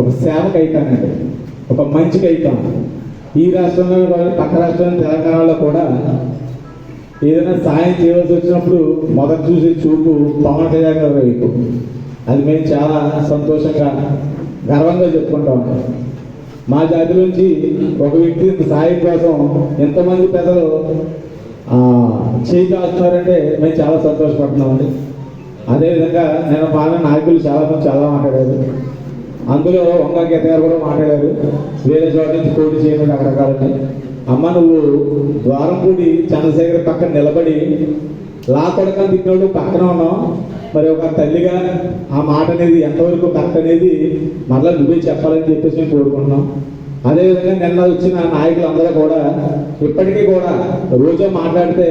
ఒక సేవకు ఐకాన్ అండి, ఒక మంచికి ఐకాన్. ఈ రాష్ట్రంలో పక్క రాష్ట్రం తెలంగాణలో కూడా ఏదైనా సాయం చేయవలసి వచ్చినప్పుడు మొదట చూసే చూపు పవన్ కళ్యాణ్ గారి వైపు. అది మేము చాలా సంతోషంగా గర్వంగా చెప్పుకుంటా ఉంటాం. మా జాతి నుంచి ఒక వ్యక్తి సాయం కోసం ఎంతమంది పెద్దలు చేయి కాస్తున్నారంటే మేము చాలా సంతోషపడుతున్నామండి. అదేవిధంగా నేను పాలన నాయకులు చాలా మాట్లాడారు. అందులో వంగా గీత గారు కూడా మాట్లాడారు. వేరే చోట నుంచి పోటీ చేయడం రకరకాలని. అమ్మ నువ్వు ద్వారంపూడి చంద్రశేఖర్ పక్కన నిలబడి లా కొడకని తిట్టినోడు పక్కన ఉన్నాం. మరి ఒక తల్లిగా ఆ మాట అనేది ఎంతవరకు కరెక్ట్ అనేది మళ్ళీ నువ్వే చెప్పాలని చెప్పేసి మేము కోరుకుంటున్నాం. అదేవిధంగా నిన్న వచ్చిన నాయకులు అందరూ కూడా ఇప్పటికీ కూడా రోజు మాట్లాడితే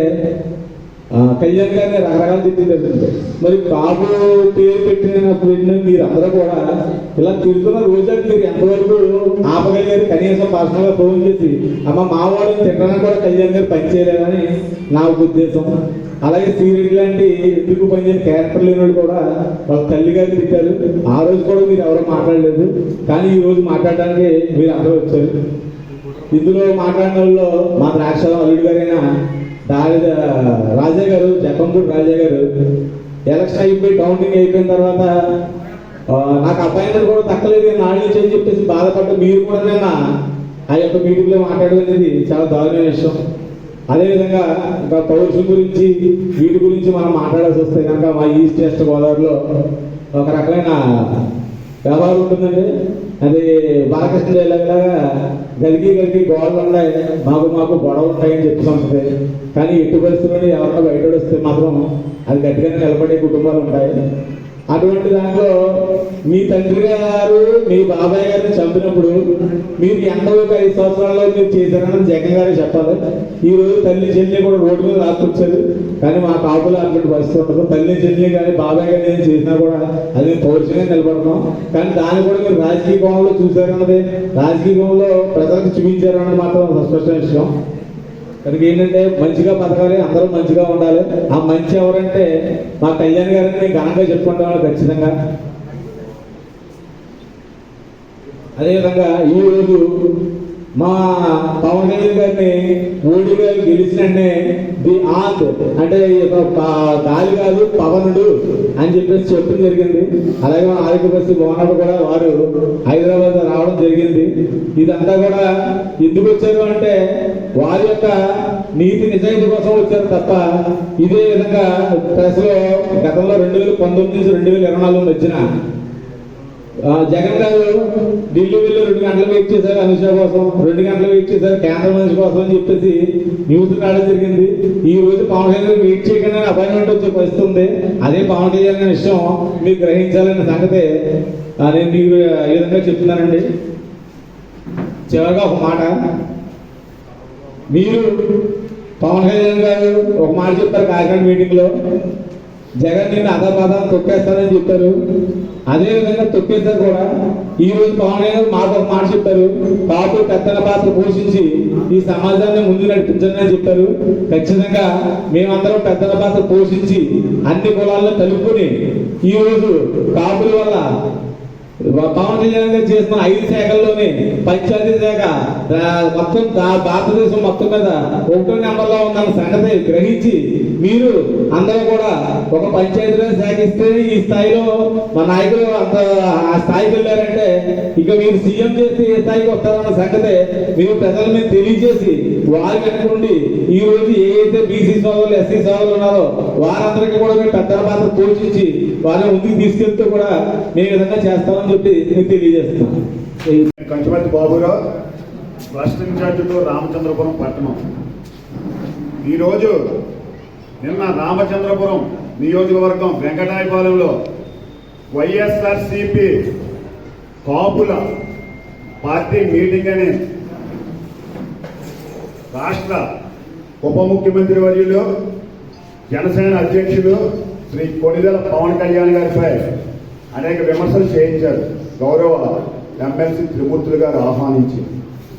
కళ్యాణ్ గారిని రకరకాల తిట్టింది. మరి బాబు పేరు పెట్టినప్పుడు మీరు అందరూ కూడా ఇలా తిరుగుతున్న రోజుకి మీరు ఎంతవరకు ఆపగలిగారు? కనీసం పర్సనల్గా ఫోన్ చేసి అమ్మ మా వాళ్ళని తిట్టడానికి కూడా కళ్యాణ్ గారు పనిచేయలేదని నా ఉద్దేశం. అలాగే సీరియల్ లాంటి ఎందుకు పనిచేయని క్యారెక్టర్ లేని వాళ్ళు కూడా వాళ్ళ తల్లి గారు తిట్టారు. ఆ రోజు కూడా మీరు ఎవరో మాట్లాడలేదు, కానీ ఈ రోజు మాట్లాడడానికి మీరు అందరూ వచ్చారు. ఇందులో మాట్లాడిన వాళ్ళు మా ద్రాక్షారం అల్లుడు గారైన రాజా గారు, జగంపూడి రాజా గారు ఎలక్షన్ అయిపోయి కౌంటింగ్ అయిపోయిన తర్వాత నాకు అపాయింట్మెంట్ కూడా తక్కలేదు నాడు నుంచి అని చెప్పేసి బాధపడ్డ మీరు కూడా నిన్న ఆ యొక్క మీటింగ్లో మాట్లాడడం అనేది చాలా దారుణమైన విషయం. అదేవిధంగా ఇంకా పౌరుషం గురించి వీటి గురించి మనం మాట్లాడాల్సి వస్తే కనుక మా ఈస్ట్ వెస్ట్ గోదావరిలో ఒక రకమైన వ్యవహారం ఉంటుందండి. అది బాలకృష్ణ లాగా గదికి గోడలు ఉన్నాయి, మాకు గొడవలు ఉంటాయని చెప్తుంటుంది. కానీ ఎట్టి పరిస్థితుల్లో ఎవరైనా బయట వస్తే మాత్రం అది గట్టిగానే నిలబడే కుటుంబాలు ఉంటాయి. అటువంటి దాంట్లో మీ తండ్రి గారు మీ బాబాయ్ గారిని చంపినప్పుడు మీరు ఎంతవరకు 5 సంవత్సరాల్లో మీరు చేశారని జగన్ గారే చెప్పాలి. ఈ రోజు తల్లి చెల్లి కూడా రోడ్డు మీద రాకొచ్చారు, కానీ మా కాపులు అటువంటి పరిస్థితి ఉండదు. తల్లి చెల్లి కానీ బాబాయ్ గారిని ఏం చేసినా కూడా అది పౌరుషంగా నిలబడతాం. కానీ దాన్ని కూడా మీరు రాజకీయ కోణంలో చూశారన్నది, రాజకీయ కోణంలో ప్రజలకు చూపించారన్నది మాత్రం స్పష్టమైన విషయం. కనుక ఏంటంటే మంచిగా బతకాలి, అందరూ మంచిగా ఉండాలి. ఆ మంచి ఎవరంటే మా కళ్యాణ్ గారిని నేను ఘనంగా చెప్పుకుంటాను ఖచ్చితంగా. అదేవిధంగా ఈరోజు మా పవన్ కళ్యాణ్ గారిని మోడీ గారు గెలిచినట్టే ది ఆంత్ అంటే గాలి కాదు పవనుడు అని చెప్పేసి చెప్పడం జరిగింది. అలాగే మన ఆరోగ్య పరిస్థితి బాగున్నప్పుడు కూడా వారు హైదరాబాద్ రావడం జరిగింది. ఇదంతా కూడా ఎందుకు వచ్చారు అంటే వారి యొక్క నీతి నిజాయితీ కోసం వచ్చారు తప్ప ఇదే విధంగా ప్రెస్లో గతంలో 2019 నుంచి 2024 వచ్చిన జగన్ గారు ఢిల్లీ వెళ్ళి 2 గంటలు వెయిట్ చేశారు అమిత్ షా కోసం, 2 గంటలు వెయిట్ చేశారు కేంద్ర మంత్రి కోసం అని చెప్పేసి న్యూస్ రావడం జరిగింది. ఈ రోజు పవన్ కళ్యాణ్ వెయిట్ చేయకుండా అపాయింట్మెంట్ వచ్చే పరిస్థితి ఉంది. అదే పవన్ కళ్యాణ్ అనే విషయం మీరు గ్రహించాలనే సంగతి నేను మీకు ఈ విధంగా చెప్తున్నానండి. చివరిగా ఒక మాట, మీరు పవన్ కళ్యాణ్ గారు ఒక మాట చెప్పారు కాకినాడ మీటింగ్లో, జగన్ నిన్ను అధపాదాన్ని తొక్కేస్తానని చెప్పారు. అదేవిధంగా తొక్కేశారు కూడా. ఈ రోజు పవన్ కళ్యాణ్ మాకు ఒక మాట చెప్పారు, కాపు పెద్దన పాత్ర పోషించి ఈ సమాజాన్ని ముందు నడిపించండి అని చెప్పారు. ఖచ్చితంగా మేమందరం పెద్దన పాత్ర పోషించి అన్ని కులాలను కలుపుకొని ఈ రోజు కాపుల వల్ల పవన్ కళ్యాణ్ గారు చేసిన 5 శాఖల్లోనే పంచాయతీ శాఖ మొత్తం భారతదేశం మొత్తం మీద 1వ నెంబర్లో ఉన్న సంగతి గ్రహించి మీరు అందరూ కూడా ఒక పంచాయతీరాజ్ శాఖ ఇస్తే ఈ స్థాయిలో మా నాయకులు అంత ఆ స్థాయికి వెళ్ళారంటే ఇక మీరు సీఎం చేసి ఏ స్థాయికి వస్తారన్న సంగతి మీరు ప్రజల మీద తెలియజేసి వారి అనుకోండి ఈ రోజు ఏదైతే బీసీ సోదరులు ఎస్సీ సోదరులు ఉన్నారో వారందరికీ కూడా మేము పెద్ద పాత్ర పోషించి వారిని ముందుకు తీసుకెళ్తూ కూడా మేము విధంగా చేస్తామని చెప్పి నేను తెలియజేస్తున్నాను. కంచుమతి బాబురావు, రాష్ట్ర ఇన్ఛార్జితో రామచంద్రపురం పట్టణం. ఈరోజు నిన్న రామచంద్రపురం నియోజకవర్గం వెంకటాయపాలెంలో వైఎస్ఆర్సిపి కాపుల పార్టీ మీటింగ్ అని రాష్ట్ర ఉప ముఖ్యమంత్రి వర్యులు జనసేన అధ్యక్షులు శ్రీ కొణిదెల పవన్ కళ్యాణ్ గారిపై అనేక విమర్శలు చేయించారు గౌరవ ఎమ్మెల్సీ త్రిమూర్తులు గారు ఆహ్వానించి.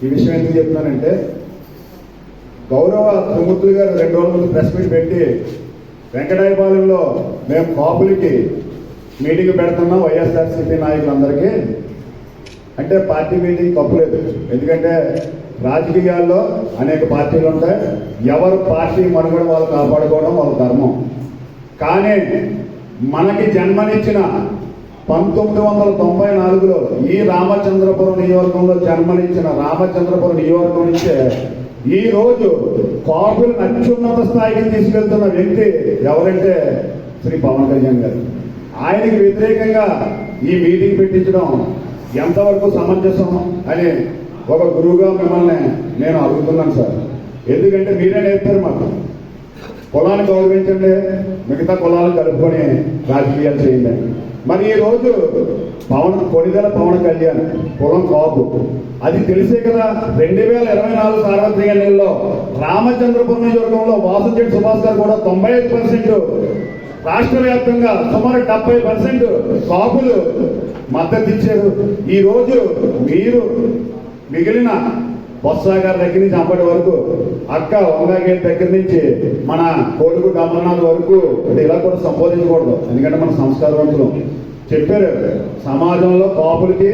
ఈ విషయం ఎందుకు చెప్తున్నానంటే గౌరవ త్రిమూర్తులు గారు 2 రోజుల ముందు ప్రెస్ మీట్ పెట్టి వెంకటాయపాలెంలో మేము కాపులకి మీటింగ్ పెడుతున్నాం వైఎస్ఆర్సీపీ నాయకులందరికీ. అంటే పార్టీ మీటింగ్ తప్పులేదు, ఎందుకంటే రాజకీయాల్లో అనేక పార్టీలు ఉంటాయి. ఎవరు పార్టీ మనుగడ వాళ్ళు కాపాడుకోవడం వాళ్ళ ధర్మం. కానీ మనకి జన్మనిచ్చిన 1994లో ఈ రామచంద్రపురం నియోజకంలో జన్మనిచ్చిన రామచంద్రపురం నియోజకం నుంచే ఈ రోజు కాపులు అత్యున్నత స్థాయికి తీసుకెళ్తున్న వ్యక్తి ఎవరంటే శ్రీ పవన్ కళ్యాణ్ గారు. ఆయనకి వ్యతిరేకంగా ఈ మీటింగ్ పెట్టించడం ఎంతవరకు సమంజసం అని ఒక గురువుగా మిమ్మల్ని నేను అడుగుతున్నాను సార్. ఎందుకంటే మీరే నేర్పారు మాకు, కులాన్ని గౌరవించండి, మిగతా కులాలను కలుపుకొని రాజకీయాలు చేయండి. మరి ఈ రోజు కొణిదెల పవన్ కళ్యాణ్ కులం కాపు, అది తెలిసే కదా 2024 సార్వత్రిక ఎన్నికల్లో రామచంద్రపురం నియోజకవర్గంలో వాసంశెట్టి సుభాష్ గారు కూడా 95%, రాష్ట్ర వ్యాప్తంగా సుమారు 70% కాపులు మద్దతు ఇచ్చారు. ఈ రోజు మీరు మిగిలిన బొత్స గారి దగ్గర నుంచి అప్పటి వరకు అక్క వంగాగేట్ దగ్గర నుంచి మన కోడుకు అమర్నాథ్ వరకు అంటే ఇలా కూడా సంబోధించకూడదు, ఎందుకంటే మన సంస్కారవంతులు చెప్పారు. సమాజంలో కాపులకి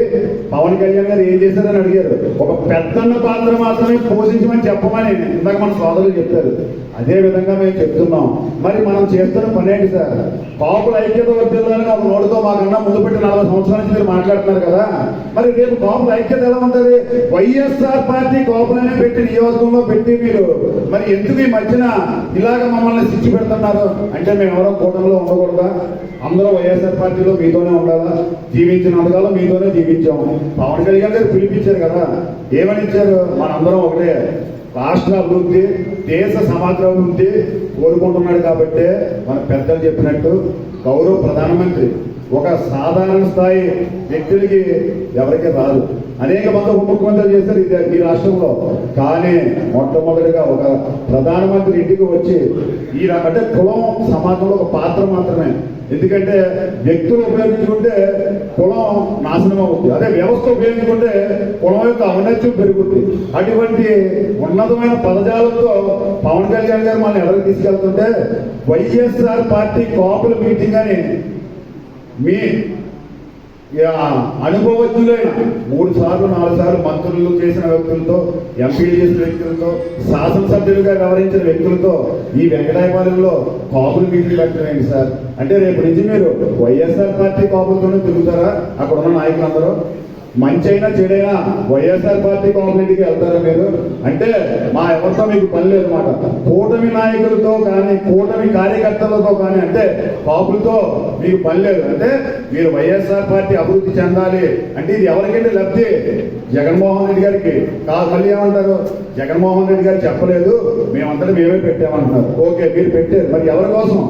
పవన్ కళ్యాణ్ గారు ఏం చేశారని అడిగారు. ఒక పెద్దన్న పాత్ర మాత్రమే పోషించమని చెప్పమని ఇందాక మన సోదరులు చెప్పారు. అదే విధంగా మేము చెప్తున్నాం. మరి మనం చేస్తున్న పని ఏంటి సార్? కాపుల ఐక్యత వర్ధిల్లాలని ఒక నోటితో మాకన్నా ముందు పెట్టి 40 సంవత్సరాల నుంచి మీరు మాట్లాడుతున్నారు కదా. మరి రేపు కాపుల ఐక్యత ఎలా ఉంటుంది? వైఎస్ఆర్ పార్టీ కాపులనే పెట్టి నియోజకంలో పెట్టి మీరు మరి ఎందుకు ఈ మధ్యన ఇలాగ మమ్మల్ని శిక్ష పెడుతున్నారు? అంటే మేము ఎవరో కూటమిలో ఉండకూడదా? అందరూ వైఎస్ఆర్ పార్టీలో మీతోనే ఉండాలా? జీవించినంతకాలం మీతోనే జీవించాము. పవన్ కళ్యాణ్ గారు పిలిపించారు కదా, ఏమని ఇచ్చారు? మనందరం ఒకటే, రాష్ట్ర అభివృద్ధి, దేశ సమగ్ర అభివృద్ధి కోరుకుంటున్నాడు. కాబట్టి మన పెద్దలు చెప్పినట్టు గౌరవ ప్రధానమంత్రి ఒక సాధారణ స్థాయి వ్యక్తులకి ఎవరికి రాదు. అనేక మంది ఉప ముఖ్యమంత్రులు చేస్తారు ఈ రాష్ట్రంలో. కానీ మొట్టమొదటిగా ఒక ప్రధానమంత్రి ఇంటికి వచ్చి ఈ అంటే కులం సమాజంలో ఒక పాత్ర మాత్రమే. ఎందుకంటే వ్యక్తులు ఉపయోగించుకుంటే కులం నాశనం అవుతుంది, అదే వ్యవస్థ ఉపయోగించుకుంటే కులం యొక్క ఔన్నత్యం పెరుగుతుంది. అటువంటి ఉన్నతమైన పదజాలంతో పవన్ కళ్యాణ్ గారు మనల్ని ఎవరికి తీసుకెళ్తుంటే వైఎస్ఆర్ పార్టీ కాపుల మీటింగ్ అని మీ అనుభవజ్ఞులైన 3 సార్లు 4 సార్లు మంత్రులు చేసిన వ్యక్తులతో, ఎంపీలు చేసిన వ్యక్తులతో, శాసనసభ్యులుగా వ్యవహరించిన వ్యక్తులతో ఈ వెంకటాయపాలెంలో కాపులు మీటింగ్ పెట్టలేదు సార్. అంటే రేపు నుంచి మీరు వైఎస్ఆర్ పార్టీ కాపులతోనే తిరుగుతారా? అక్కడ ఉన్న నాయకులందరూ మంచైనా చెడైనా వైఎస్ఆర్ పార్టీ కాపులకి వెళ్తారా మీరు? అంటే మా ఎవరితో మీకు పని లేదన్నమాట. కూటమి నాయకులతో కానీ కూటమి కార్యకర్తలతో కానీ అంటే కాపులతో మీకు పని లేదు. అంటే మీరు వైఎస్ఆర్ పార్టీ అభివృద్ధి చెందాలి అంటే ఇది ఎవరికంటే లబ్ధి? జగన్మోహన్ రెడ్డి గారికి కాదు. మళ్ళీ ఏమంటారు? జగన్మోహన్ రెడ్డి గారు చెప్పలేదు, మేమంతా మేమే పెట్టామంటున్నారు. ఓకే, మీరు పెట్టారు, మరి ఎవరి కోసం?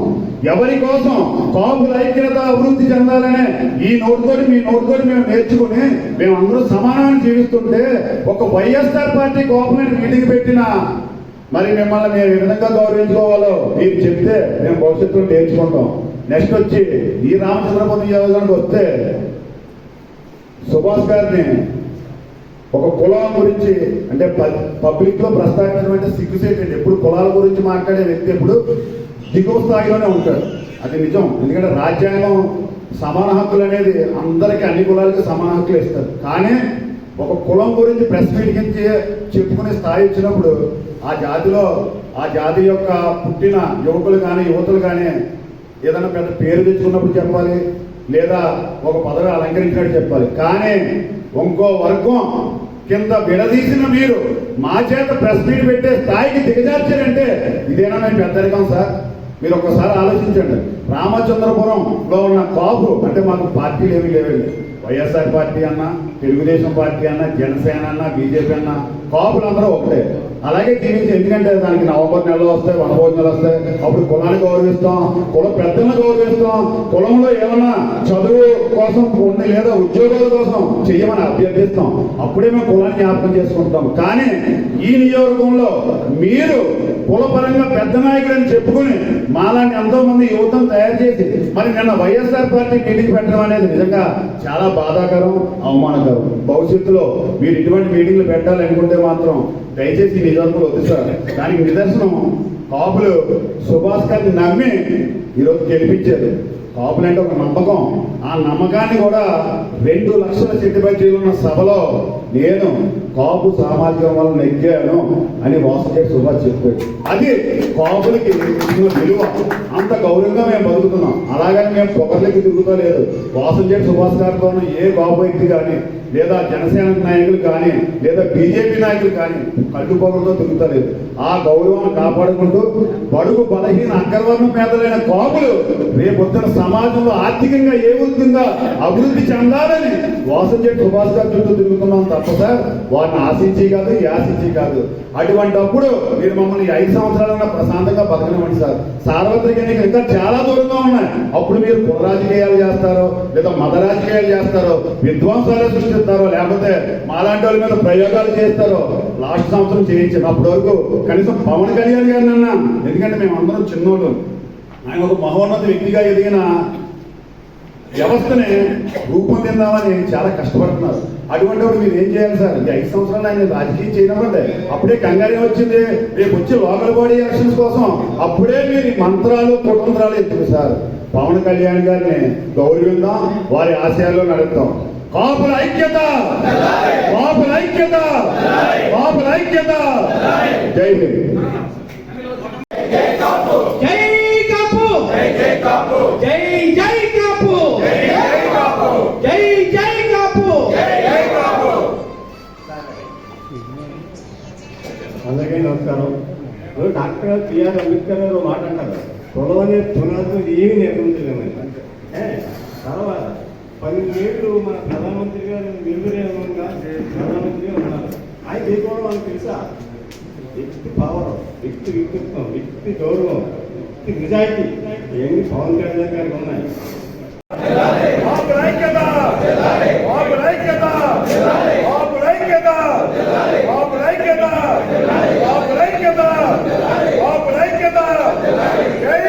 ఎవరి కోసం? కాపుల ఐక్యత అభివృద్ధి చెందాలనే ఈ నోటితోటి మీ నోటితోటి మేము నేర్చుకుని మేమందరూ సమానాన్ని జీవిస్తుంటే ఒక వైఎస్ఆర్ పార్టీ కాపులని మీటింగ్ పెట్టిన మరి మిమ్మల్ని మేము ఏ విధంగా గౌరవించుకోవాలో మీరు చెప్తే మేము భవిష్యత్తులో నేర్చుకుంటాం. నెక్స్ట్ వచ్చి ఈ రామచంద్రపురం నియోజకవర్గానికి వస్తే సుభాష్ గారిని ఒక కులం గురించి అంటే పబ్లిక్ లో ప్రస్తావించడం అంటే సిగ్గుసేటండి. ఎప్పుడు కులాల గురించి మాట్లాడే వ్యక్తి ఎప్పుడు దిగువ స్థాయిలోనే ఉంటాడు, అది నిజం. ఎందుకంటే రాజ్యాంగం సమాన హక్కులు అనేది అందరికీ అన్ని కులాలకి సమాన హక్కులు ఇస్తారు. కానీ ఒక కులం గురించి ప్రెస్ మీట్ నుంచి చెప్పుకునే స్థాయి ఇచ్చినప్పుడు ఆ జాతిలో ఆ జాతి యొక్క పుట్టిన యువకులు కానీ యువతులు కానీ ఏదైనా పెద్ద పేరు తెచ్చుకున్నప్పుడు చెప్పాలి, లేదా ఒక పదవి అలంకరించినట్టు చెప్పాలి. కానీ ఇంకో వర్గం కింద విడదీసిన మీరు మా చేత ప్రెస్ మీట్ పెట్టే స్థాయికి దిగజార్చారంటే ఇదేనా మేము పెద్దరికం సార్? మీరు ఒక్కసారి ఆలోచించండి. రామచంద్రపురంలో ఉన్న కాపు అంటే మాకు పార్టీలు ఏమీ లేవండి. వైఎస్ఆర్ పార్టీ అన్నా, తెలుగుదేశం పార్టీ అన్నా, జనసేన అన్నా, బీజేపీ అన్నా కాపులందరూ ఒకటే. అలాగే జీవించి, ఎందుకంటే దానికి నవంబర్ నెలలో వస్తాయి, వనభోజనాలు వస్తాయి, అప్పుడు కులాన్ని గౌరవిస్తాం, కుల పెద్దలను గౌరవిస్తాం. కులంలో ఏమన్నా చదువు కోసం కొన్ని లేదా ఉద్యోగాల కోసం చెయ్యమని అభ్యర్థిస్తాం, అప్పుడే మేము కులాన్ని జ్ఞాపకం చేసుకుంటాం. కానీ ఈ నియోజకవర్గంలో మీరు కులపరంగా పెద్ద నాయకులని చెప్పుకుని మాలాంటి ఎంతో మంది యువతను తయారు చేసి మరి నిన్న వైఎస్ఆర్ పార్టీ మీటింగ్ పెట్టడం అనేది నిజంగా చాలా బాధాకరం, అవమానకరం. భవిష్యత్తులో మీరు ఇటువంటి మీటింగ్లు పెట్టాలనుకుంటే మాత్రం దయచేసి ఈ నిజాలు వద్దు సార్. దానికి నిదర్శనం కాపులు సుభాష్ గారిని నమ్మి ఈరోజు గెలిపించారు. కాపులు అంటే ఒక నమ్మకం. ఆ నమ్మకాన్ని కూడా 2 లక్షల సెట్టిబడ్జీలు ఉన్న సభలో నేను కాపు సామాజికం వల్ల నెగ్గాను అని వాసుదేవ్ సుభాష్ చెప్పాడు. అది కాపులకి ఇచ్చిన విలువ. అంత గౌరవంగా మేము బతుకుతున్నాం. అలాగని మేము పొగర్లకి తిరుగుతా లేదు. వాసుదేవ్ సుభాష్ గారితో ఏ కాపు వ్యక్తి కానీ, లేదా జనసేన నాయకులు కానీ, లేదా బీజేపీ నాయకులు కానీ కళ్ళు పొగలతో తిరుగుతా లేదు. ఆ గౌరవాన్ని కాపాడుకుంటూ బడుగు బలహీన అగ్రవర్ణం పేదలైన కాపులు రేపొద్దున సమాజంలో ఆర్థికంగా ఏ విధంగా అభివృద్ధి చెందాలని వాసుదేవ్ సుభాష్ గారి చుట్టూ తిరుగుతున్నాం తప్ప సార్ వారిని ఆశించి కాదు, యాశించి కాదు. అటువంటిప్పుడు మీరు మమ్మల్ని 5 సంవత్సరాలన్నా ప్రశాంతంగా బతకనివ్వండి సార్. సార్వత్రిక ఎన్నికలు ఇంకా చాలా దూరంగా ఉన్నాయి. అప్పుడు మీరు కుల రాజకీయాలు చేస్తారో, లేదా మత రాజకీయాలు చేస్తారో, విధ్వంసాలు సృష్టిస్తారో, లేకపోతే మాలాంటి వాళ్ళ మీద ప్రయోగాలు చేస్తారో. లాస్ట్ సంవత్సరం చేయించారు. అప్పటి వరకు కనీసం పవన్ కళ్యాణ్ గారిని అన్నా, ఎందుకంటే మేమందరం చిన్నోళ్ళు. ఆయన ఒక మహోన్నత వ్యక్తిగా ఎదిగిన వ్యవస్థని రూపొందిద్దామని చాలా కష్టపడుతున్నారు. అటువంటిప్పుడు మీరు ఏం చేయాలి సార్? ఈ 5 సంవత్సరాలు ఆయన రాజకీయం చేయనమంటే అప్పుడే కంగారే వచ్చింది. రేపు వచ్చి లోకల్ బాడీ ఎలక్షన్స్ కోసం అప్పుడే మీరు మంత్రాలు కుతంత్రాలు ఎత్తుకు సార్. పవన్ కళ్యాణ్ గారిని గౌరవిద్దాం, వారి ఆశయాల్లో నడుపుతాం. కాపుల ఐక్యత, కాపుల ఐక్యత, కాపుల ఐక్యత. జై హింద్. జై కాపు, జై కాపు, జై జై కాపు, జై జై కాపు. అందరికీ నమస్కారం. డాక్టర్ బిఆర్ అంబేద్కర్ గారు మాట్లాడారు, కులం అనే పునాదులు ఏమి నిర్మించలేమని. తర్వాత 12 ఏళ్ళు మన ప్రధానమంత్రి గారు నిర్విరేయంగా ప్రధానమంత్రిగా ఉన్నారు. ఆయన చేయకపోవడం మనకు తెలుసా? వ్యక్తి పవర్, వ్యక్తి వ్యక్తిత్వం, వ్యక్తి గౌరవం, వ్యక్తి నిజాయితీ ఇవన్నీ పవన్ కళ్యాణ్ గారికి ఉన్నాయి. జై